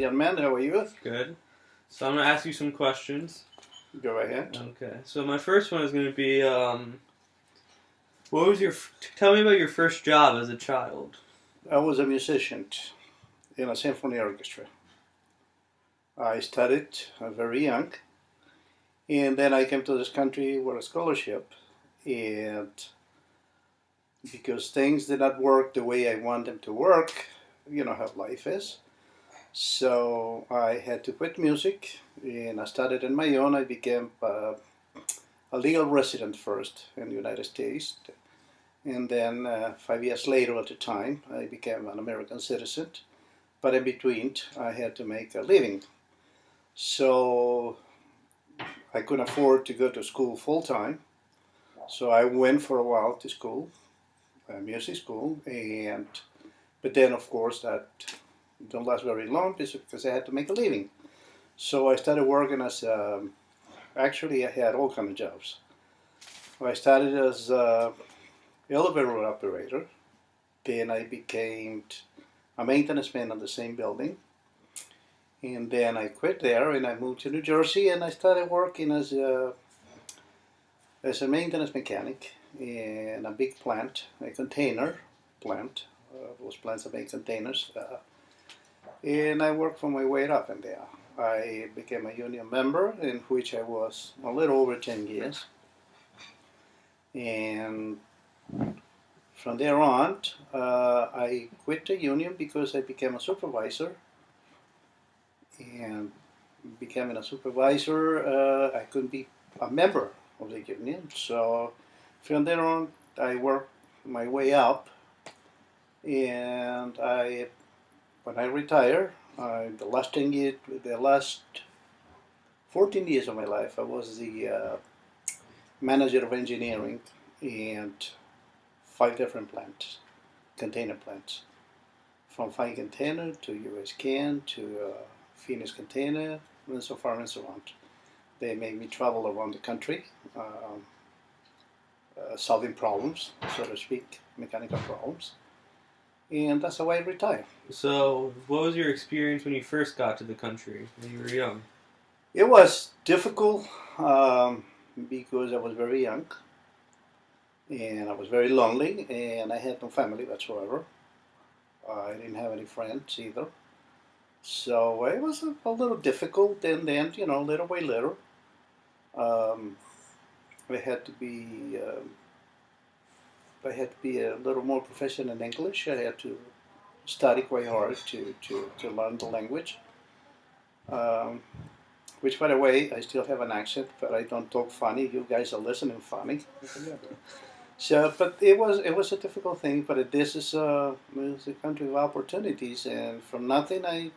gentlemen. How are you? Good. So I'm gonna ask you some questions. Go ahead. Okay. So my first one is gonna be, what was your? Tell me about your first job as a child. I was a musician in a symphony orchestra. I studied very young, and then I came to this country with a scholarship, and because things did not work the way I want them to work, you know how life is. So I had to quit music, and I started on my own. I became a legal resident first in the United States, and then 5 years later at the time, I became an American citizen. But in between, I had to make a living. So I couldn't afford to go to school full time. So I went for a while to school, music school, and but then of course that don't last very long because I had to make a living. So I started working as actually I had all kind of jobs. I started as elevator operator. Then I became a maintenance man on the same building. And then I quit there and I moved to New Jersey and I started working as a maintenance mechanic in a big plant, a container plant. Those plants that make containers. And I worked for my way up in there. I became a union member in which I was a little over 10 years. And from there on, I quit the union because I became a supervisor. And becoming a supervisor, I couldn't be a member of the union. So from there on, I worked my way up. And when I retired, the last 14 years of my life, I was the manager of engineering and 5 different plants, container plants, from fine container to US can to Phoenix container, and so far and so on. They made me travel around the country, solving problems, so to speak, mechanical problems, and that's how I retired. So, what was your experience when you first got to the country when you were young? It was difficult because I was very young, and I was very lonely, and I had no family whatsoever. I didn't have any friends either. So it was a little difficult, and then, little by little, um, I had to be a little more proficient in English. I had to study quite hard to learn the language. Um, which, by the way, I still have an accent, but I don't talk funny. You guys are listening funny. So, but it was a difficult thing. But this is it's a country of opportunities, and from nothing,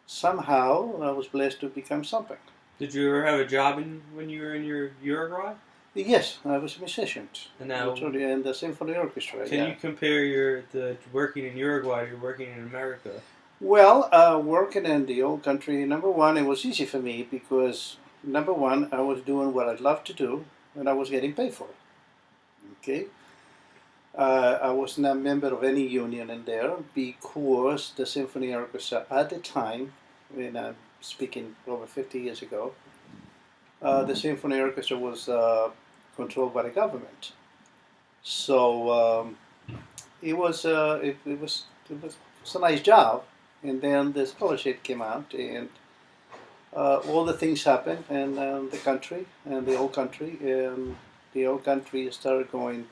somehow I was blessed to become something. Did you ever have a job when you were in your Uruguay? Yes, I was a musician. And now, Actually, in the symphony orchestra. can you compare the working in Uruguay to working in America? Well, working in the old country, number one, it was easy for me because, number one, I was doing what I loved to do and I was getting paid for it. Okay? I was not a member of any union in there because the symphony orchestra at the time, when I'm speaking over 50 years ago, the symphony orchestra was controlled by the government. So it was a nice job. And then the scholarship came out, and all the things happened in the country, and the old country, and the old country started going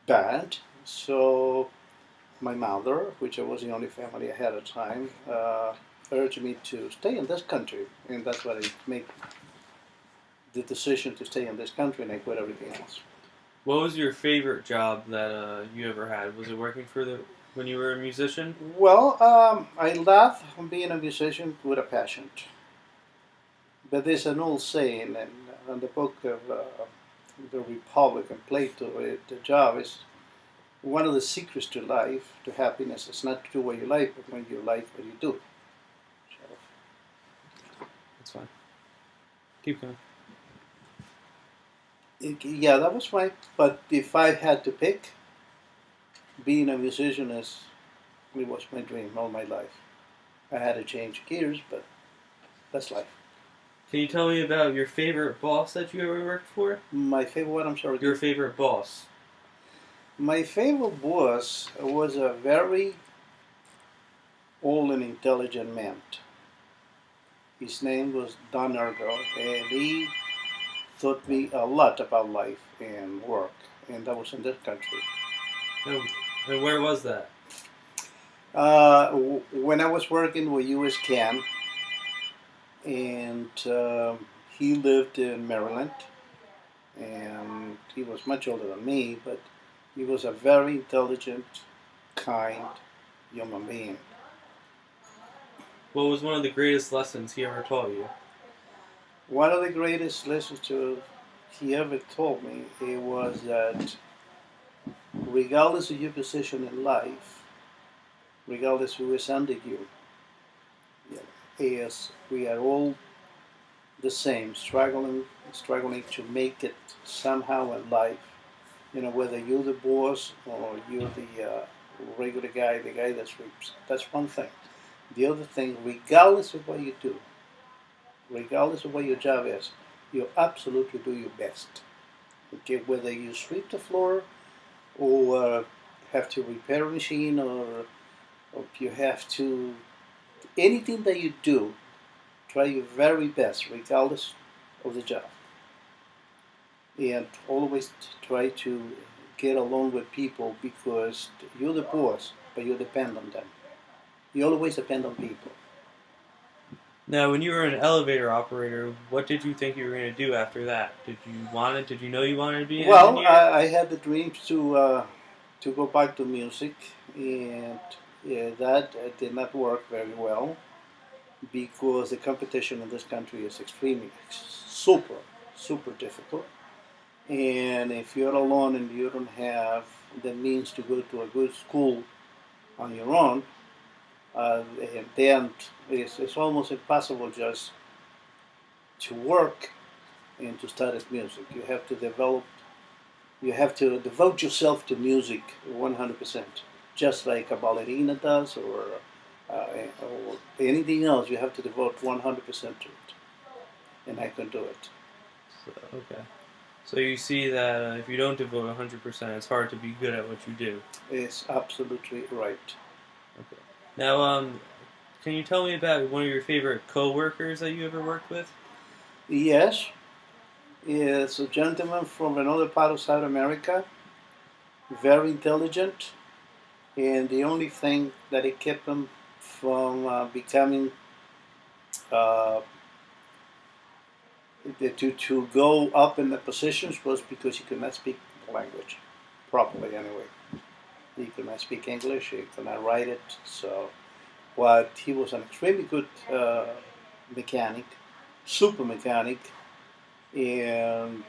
bad. So my mother, which was the only family I had at the time, urged me to stay in this country, and that's why I made the decision to stay in this country, and I quit everything else. What was your favorite job that you ever had? Was it working when you were a musician? Well, I love being a musician with a passion. But there's an old saying in the book of the Republic and Plato, the job is one of the secrets to life, to happiness, is not to do what you like, but when you like what you do. So, That's fine. Keep going. yeah, that was fine. But if I had to pick, being a musician is It was my dream all my life. I had to change gears, but that's life. Can you tell me about your favorite boss that you ever worked for? My favorite one, I'm sorry. Your favorite boss. My favorite boss was a very old and intelligent man. His name was Don Ergo, and he taught me a lot about life and work, and that was in this country. And where was that? When I was working with US Can, and he lived in Maryland, and he was much older than me, but he was a very intelligent, kind human being. What was one of the greatest lessons he ever taught you? One of the greatest lessons he ever told me it was that regardless of your position in life, regardless who is under you, is we are all the same, struggling to make it somehow in life. You know, whether you're the boss or you're the regular guy, the guy that sweeps. That's one thing. The other thing, regardless of what you do, regardless of what your job is, you absolutely do your best. Okay, whether you sweep the floor or have to repair a machine or you have to anything that you do, try your very best, regardless of the job, and always try to get along with people because you're the boss, but you depend on them. You always depend on people. Now, when you were an elevator operator, what did you think you were going to do after that? Did you know you wanted to be an Well, engineer? I had the dreams to go back to music, and yeah, that did not work very well because the competition in this country is extremely super difficult. And if you're alone and you don't have the means to go to a good school on your own, then it's almost impossible just to work and to study music. You have to devote yourself to music 100%, just like a ballerina does or anything else. You have to devote 100% to it, and I can do it. Okay. So you see that if you don't devote 100%, it's hard to be good at what you do. It's absolutely right. Okay. Now, can you tell me about one of your favorite co-workers that you ever worked with? Yes, it's a gentleman from another part of South America, very intelligent, and the only thing that it kept him from becoming uh, to go up in the positions was because he could not speak the language properly anyway. He could not speak English, he could not write it, so but he was an extremely good mechanic, super mechanic, and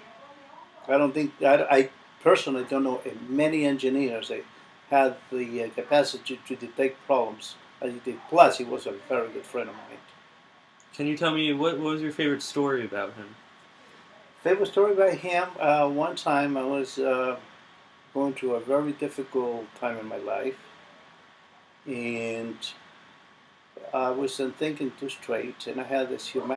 I personally don't know many engineers that had the capacity to detect problems as he did. Plus, he was a very good friend of mine. Can you tell me what was your favorite story about him? Favorite story by him? One time I was going through a very difficult time in my life, and I wasn't thinking too straight, and I had this human.